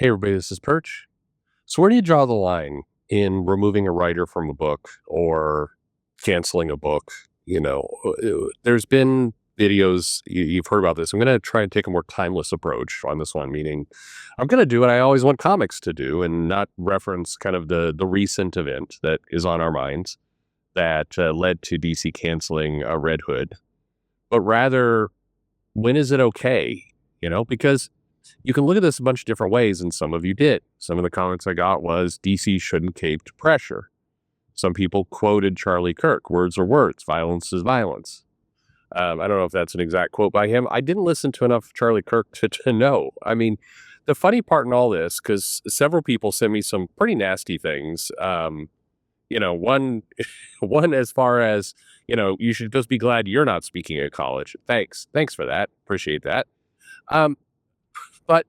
Hey everybody, this is Perch. So where do you draw the line in removing a writer from a book or canceling a book? There's been videos you've heard about this. I'm going to try and take a more timeless approach on this one, meaning I'm going to do what I always want comics to do and not reference kind of the recent event that is on our minds that led to DC canceling Red Hood, but rather when is it okay? Because you can look at this a bunch of different ways, and some of you did. Some of the comments I got was DC shouldn't cave to pressure. Some people quoted Charlie Kirk, words are words, violence is violence. I don't know if that's an exact quote by him. I didn't listen to enough Charlie Kirk to know. I mean, the funny part in all this, because several people sent me some pretty nasty things. One, one as far as, you should just be glad you're not speaking at college. Thanks for that. Appreciate that. But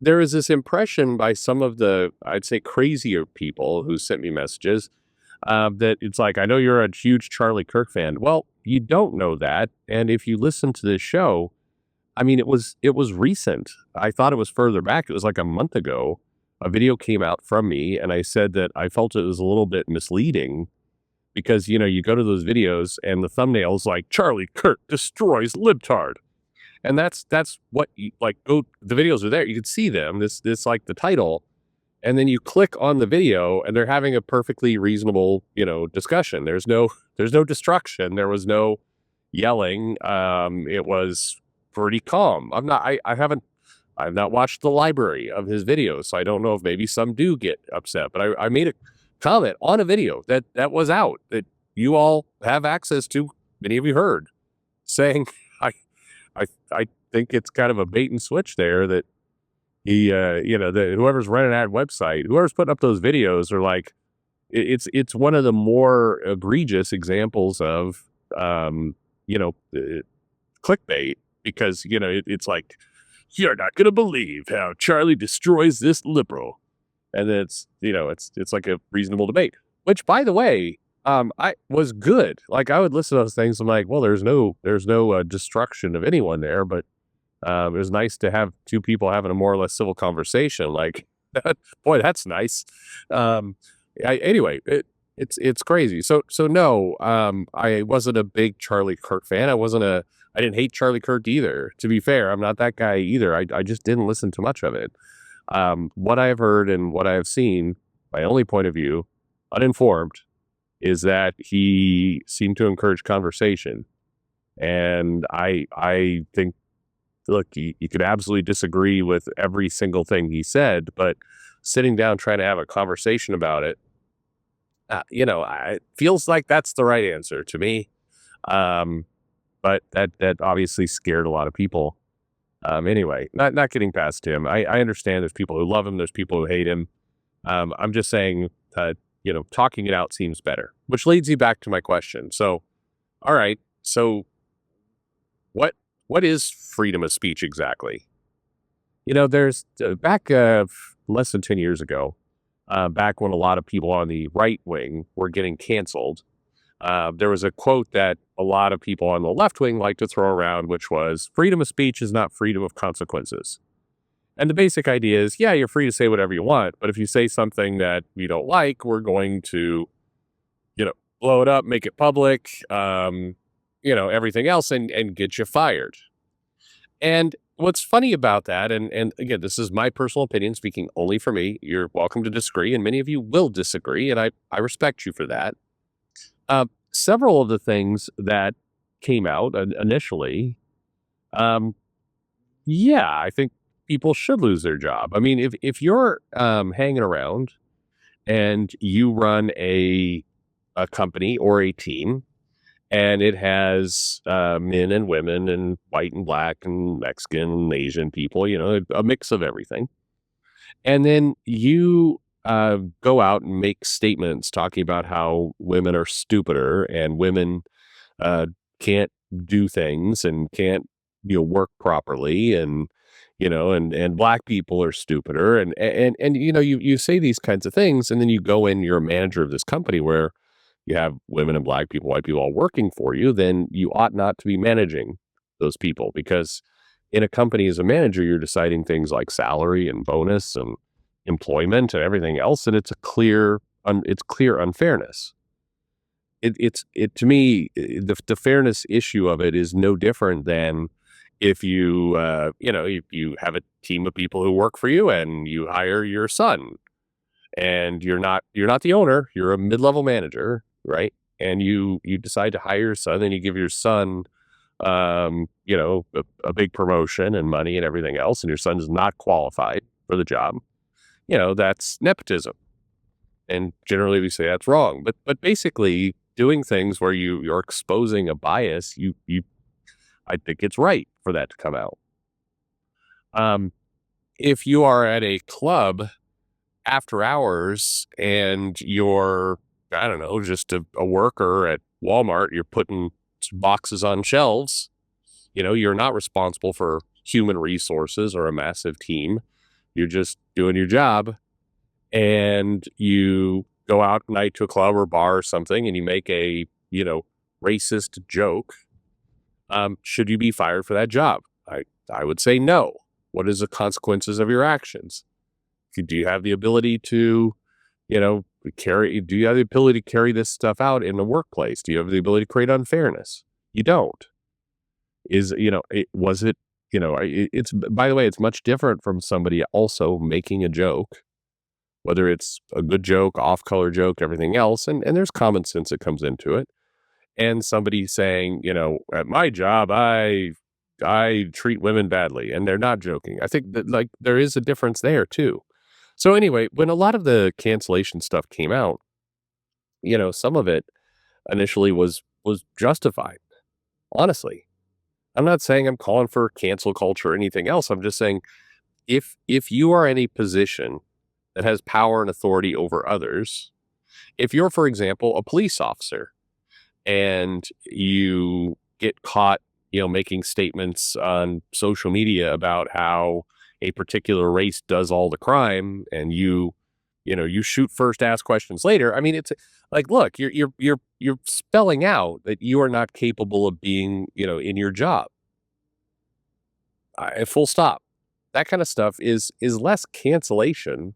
there is this impression by some of the, I'd say, crazier people who sent me messages that it's like, I know you're a huge Charlie Kirk fan. Well, you don't know that. And if you listen to this show, I mean, it was recent. I thought it was further back. It was like a month ago. A video came out from me, and I said that I felt it was a little bit misleading because, you go to those videos and the thumbnail's like, Charlie Kirk destroys libtard. And that's what the videos are there. You can see them. This like the title, and then you click on the video, and they're having a perfectly reasonable discussion. There's no destruction. There was no yelling. It was pretty calm. I've not watched the library of his videos, so I don't know if maybe some do get upset. But I made a comment on a video that was out that you all have access to. Many of you heard saying I think it's kind of a bait and switch there that he, whoever's running that website, whoever's putting up those videos are like, it's one of the more egregious examples of, clickbait because, it's like, you're not going to believe how Charlie destroys this liberal. And then it's like a reasonable debate, which by the way, I was good. Like I would listen to those things. I'm like, well, there's no destruction of anyone there, but it was nice to have two people having a more or less civil conversation. Like, boy, that's nice. Anyway, it's crazy. So no, I wasn't a big Charlie Kirk fan. I didn't hate Charlie Kirk either. To be fair, I'm not that guy either. I just didn't listen to much of it. What I have heard and what I have seen, my only point of view, uninformed, is that he seemed to encourage conversation. And I think, look, you could absolutely disagree with every single thing he said, but sitting down trying to have a conversation about it, it feels like that's the right answer to me. But that obviously scared a lot of people. Anyway, not getting past him. I understand there's people who love him. There's people who hate him. I'm just saying, talking it out seems better, which leads you back to my question. So, all right. So what is freedom of speech exactly? There's back less than 10 years ago, back when a lot of people on the right wing were getting canceled, there was a quote that a lot of people on the left wing like to throw around, which was freedom of speech is not freedom of consequences. And the basic idea is, yeah, you're free to say whatever you want, but if you say something that we don't like, we're going to, blow it up, make it public, everything else and get you fired. And what's funny about that, and again, this is my personal opinion, speaking only for me, you're welcome to disagree, and many of you will disagree, and I respect you for that. Several of the things that came out initially, I think people should lose their job. I mean, if you're hanging around and you run a company or a team and it has men and women and white and black and Mexican and Asian people, a mix of everything. And then you go out and make statements talking about how women are stupider and women can't do things and can't work properly and and black people are stupider and you say these kinds of things, and then you go in, you're a manager of this company where you have women and black people, white people all working for you, then you ought not to be managing those people because in a company as a manager, you're deciding things like salary and bonus and employment and everything else, and it's clear unfairness. It to me, the fairness issue of it is no different than if if you have a team of people who work for you and you hire your son, and you're not the owner, you're a mid-level manager, right? And you decide to hire your son, and you give your son a big promotion and money and everything else, and your son is not qualified for the job. That's nepotism. And generally we say that's wrong. But basically doing things where you're exposing a bias, you I think it's right for that to come out. Um, if you are at a club after hours and you're, I don't know, just a worker at Walmart, you're putting boxes on shelves, you're not responsible for human resources or a massive team. You're just doing your job, and you go out at night to a club or bar or something and you make a, racist joke. Should you be fired for that job? I would say no. What is the consequences of your actions? Do you have the ability to, do you have the ability to carry this stuff out in the workplace? Do you have the ability to create unfairness? You don't. Was it, it's, by the way, it's much different from somebody also making a joke, whether it's a good joke, off color joke, everything else. And there's common sense that comes into it. And somebody saying, at my job, I treat women badly, and they're not joking. I think that, like, there is a difference there too. So anyway, when a lot of the cancellation stuff came out, some of it initially was justified. Honestly, I'm not saying I'm calling for cancel culture or anything else. I'm just saying, if you are in a position that has power and authority over others, if you're, for example, a police officer and you get caught, making statements on social media about how a particular race does all the crime, and you shoot first, ask questions later. I mean, it's like, look, you're spelling out that you are not capable of being, in your job. Full stop. That kind of stuff is less cancellation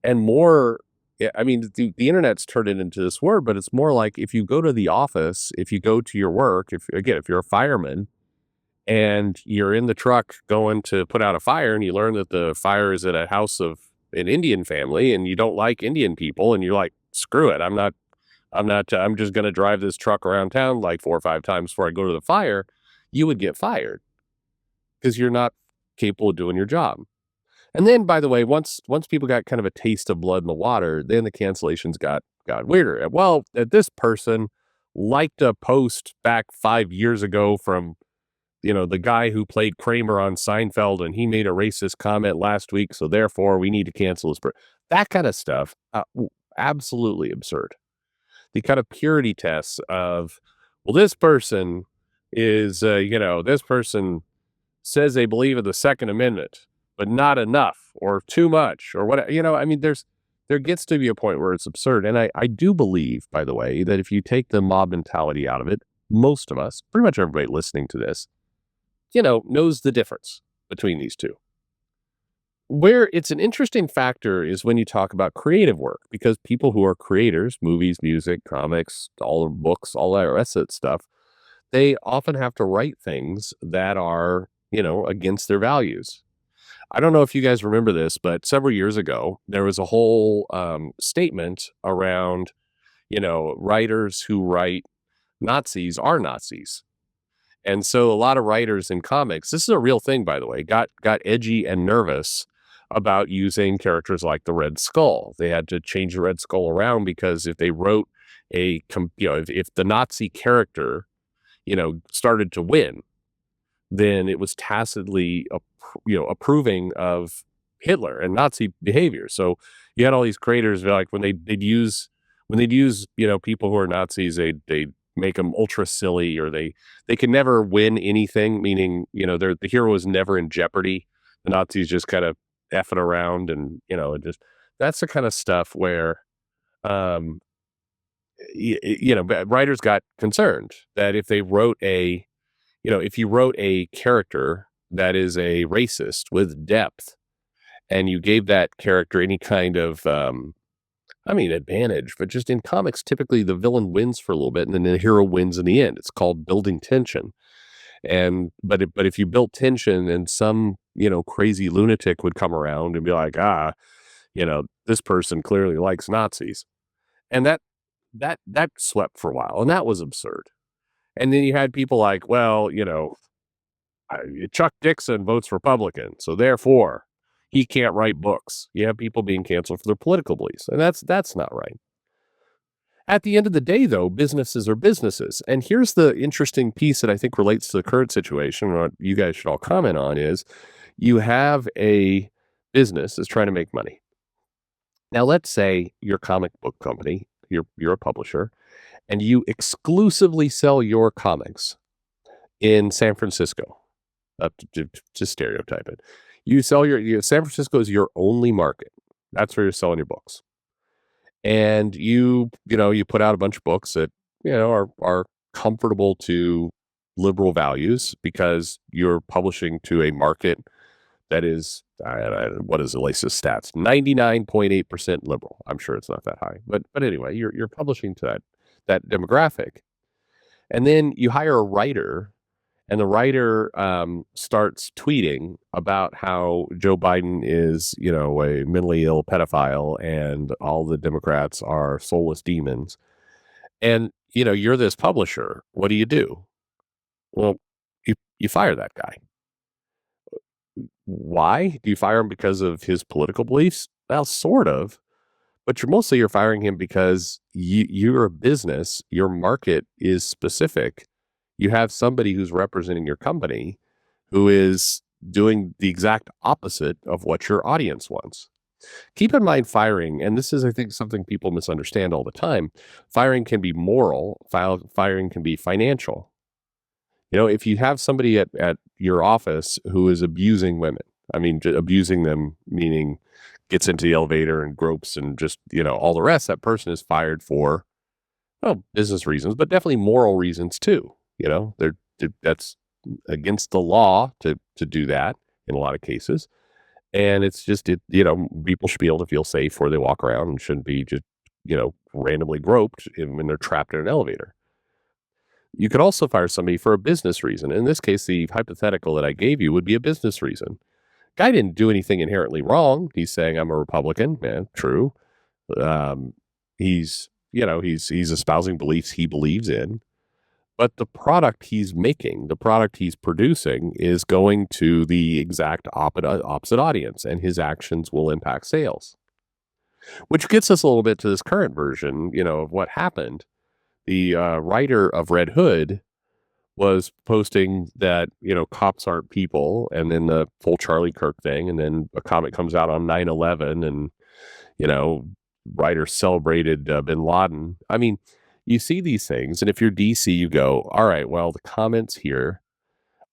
and more. Yeah, I mean, the internet's turned it into this word, but it's more like, if you go to the office, if you go to your work, if you're a fireman and you're in the truck going to put out a fire, and you learn that the fire is at a house of an Indian family, and you don't like Indian people, and you're like, screw it, I'm just going to drive this truck around town like 4 or 5 times before I go to the fire. You would get fired because you're not capable of doing your job. And then, by the way, once people got kind of a taste of blood in the water, then the cancellations got weirder. Well, this person liked a post back 5 years ago from, the guy who played Kramer on Seinfeld, and he made a racist comment last week, so therefore we need to cancel this. That kind of stuff, absolutely absurd. The kind of purity tests of, well, this person this person says they believe in the Second Amendment, but not enough or too much or what, I mean, there gets to be a point where it's absurd. And I do believe, by the way, that if you take the mob mentality out of it, most of us, pretty much everybody listening to this, knows the difference between these two. Where it's an interesting factor is when you talk about creative work, because people who are creators, movies, music, comics, all the books, all that rest of that stuff, they often have to write things that are, against their values. I don't know if you guys remember this, but several years ago, there was a whole statement around, writers who write Nazis are Nazis. And so a lot of writers in comics, this is a real thing, by the way, got edgy and nervous about using characters like the Red Skull. They had to change the Red Skull around, because if they wrote if the Nazi character, started to win, then it was tacitly, approving of Hitler and Nazi behavior. So you had all these creators, like, when they'd use, people who are Nazis, they make them ultra silly, or they can never win anything, meaning, the hero is never in jeopardy. The Nazis just kind of effing around, and, it just, that's the kind of stuff where, um, writers got concerned that if they wrote if you wrote a character that is a racist with depth, and you gave that character any kind of advantage, but just in comics, typically the villain wins for a little bit and then the hero wins in the end. It's called building tension. And but if you built tension and some, crazy lunatic would come around and be like, this person clearly likes Nazis. And that swept for a while, and that was absurd. And then you had people like, well, Chuck Dixon votes Republican, so therefore he can't write books. You have people being canceled for their political beliefs, and that's not right. At the end of the day, though, businesses are businesses. And here's the interesting piece that I think relates to the current situation, what you guys should all comment on is you have a business that's trying to make money. Now, let's say you're a comic book company, you're a publisher, and you exclusively sell your comics in San Francisco. To stereotype it. You sell San Francisco is your only market. That's where you're selling your books. And you put out a bunch of books that, are comfortable to liberal values because you're publishing to a market that is, what is the latest stats? 99.8% liberal. I'm sure it's not that high, but anyway, you're publishing to that demographic. And then you hire a writer, and the writer starts tweeting about how Joe Biden is, a mentally ill pedophile and all the Democrats are soulless demons. And, you're this publisher. What do? Well, you fire that guy. Why? Do you fire him because of his political beliefs? Well, sort of. But you're firing him because you're a business. Your market is specific. You have somebody who's representing your company who is doing the exact opposite of what your audience wants. Keep in mind firing, and this is, I think, something people misunderstand all the time. Firing can be moral. Firing can be financial. If you have somebody at your office who is abusing women, abusing them, meaning gets into the elevator and gropes and just, all the rest, that person is fired for, business reasons, but definitely moral reasons too. That's against the law to do that in a lot of cases. And it's just, people should be able to feel safe where they walk around and shouldn't be just, randomly groped when they're trapped in an elevator. You could also fire somebody for a business reason. In this case, the hypothetical that I gave you would be a business reason. Guy didn't do anything inherently wrong. He's saying, I'm a Republican. Yeah, true. He's espousing beliefs he believes in. But the product he's making, the product he's producing is going to the exact opposite audience, and his actions will impact sales. Which gets us a little bit to this current version, of what happened. The writer of Red Hood was posting that, cops aren't people, and then the full Charlie Kirk thing, and then a comic comes out on 9/11, and, writer celebrated bin Laden. You see these things, and if you're DC, you go, all right, well, the comments here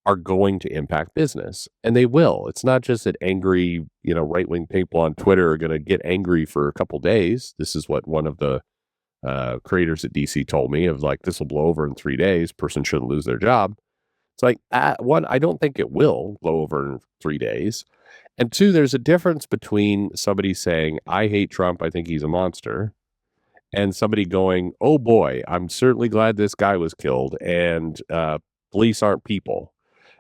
are going to impact business, and they will. It's not just that angry, right-wing people on Twitter are going to get angry for a couple days. This is what one of the creators at DC told me, of like, this will blow over in 3 days. Person shouldn't lose their job. It's like, one, I don't think it will blow over in 3 days. And two, there's a difference between somebody saying, I hate Trump, I think he's a monster, and somebody going, oh boy, I'm certainly glad this guy was killed, and police aren't people.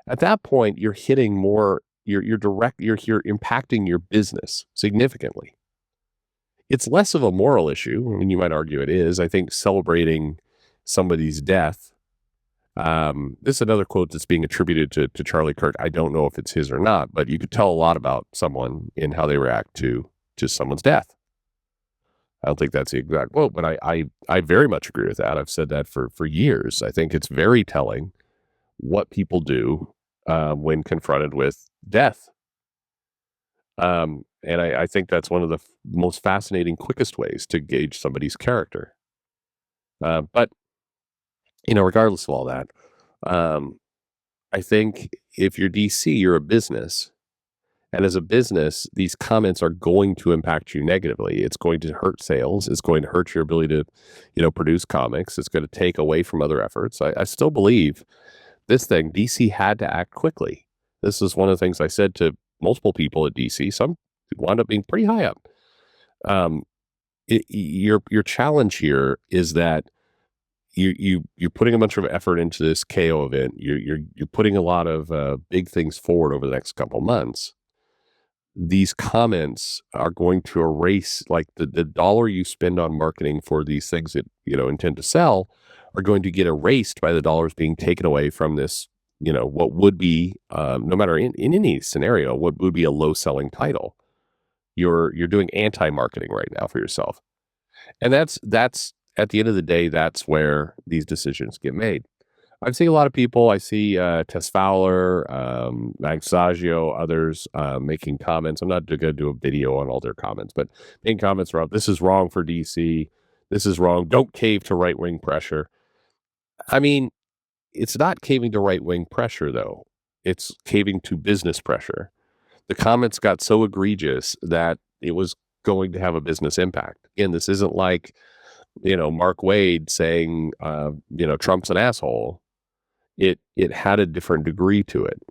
At that point, you're hitting more, you're impacting your business significantly. It's less of a moral issue. You might argue it is. I think celebrating somebody's death. This is another quote that's being attributed to Charlie Kirk. I don't know if it's his or not, but you could tell a lot about someone in how they react to someone's death. I don't think that's the exact quote, but I very much agree with that. I've said that for years. I think it's very telling what people do when confronted with death. And I think that's one of the most fascinating, quickest ways to gauge somebody's character. But, regardless of all that, I think if you're DC, you're a business. And as a business, these comments are going to impact you negatively. It's going to hurt sales. It's going to hurt your ability to, produce comics. It's going to take away from other efforts. I still believe this thing, DC had to act quickly. This is one of the things I said to multiple people at DC. Some wound up being pretty high up. Um, your challenge here is that you're putting a bunch of effort into this KO event. You're putting a lot of big things forward over the next couple months. These comments are going to erase, like, the dollar you spend on marketing for these things that intend to sell are going to get erased by the dollars being taken away from this, what would be, no matter in any scenario, what would be a low selling title. You're doing anti-marketing right now for yourself. And that's at the end of the day, that's where these decisions get made. I see a lot of people. I see Tess Fowler, Max Saggio, others making comments. I'm not going to do a video on all their comments, but making comments around, this is wrong for DC. This is wrong. Don't cave to right wing pressure. I mean, it's not caving to right wing pressure, though. It's caving to business pressure. The comments got so egregious that it was going to have a business impact. Again, this isn't like, Mark Wade saying, Trump's an asshole. It had a different degree to it.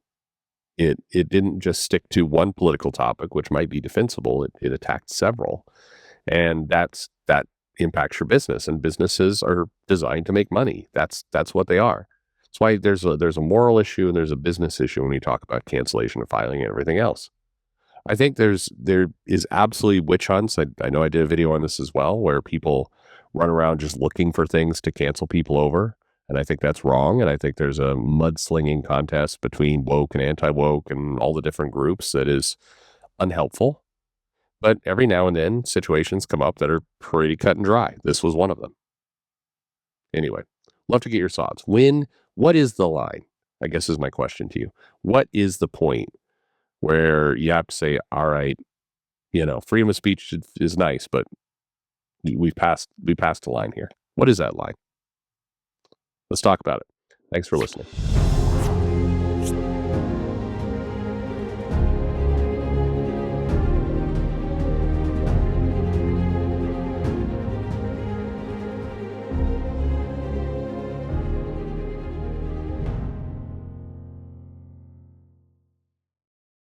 It didn't just stick to one political topic, which might be defensible. It attacked several, and that impacts your business. And businesses are designed to make money. That's what they are. That's why there's a moral issue and there's a business issue when we talk about cancellation of filing and everything else. I think there is absolutely witch hunts. I know I did a video on this as well, where people run around just looking for things to cancel people over. And I think that's wrong. And I think there's a mudslinging contest between woke and anti-woke and all the different groups that is unhelpful. But every now and then situations come up that are pretty cut and dry. This was one of them. Anyway, love to get your thoughts. What is the line? I guess is my question to you. What is the point where you have to say, all right, freedom of speech is nice, but we passed the line here. What is that line? Let's talk about it. Thanks for listening.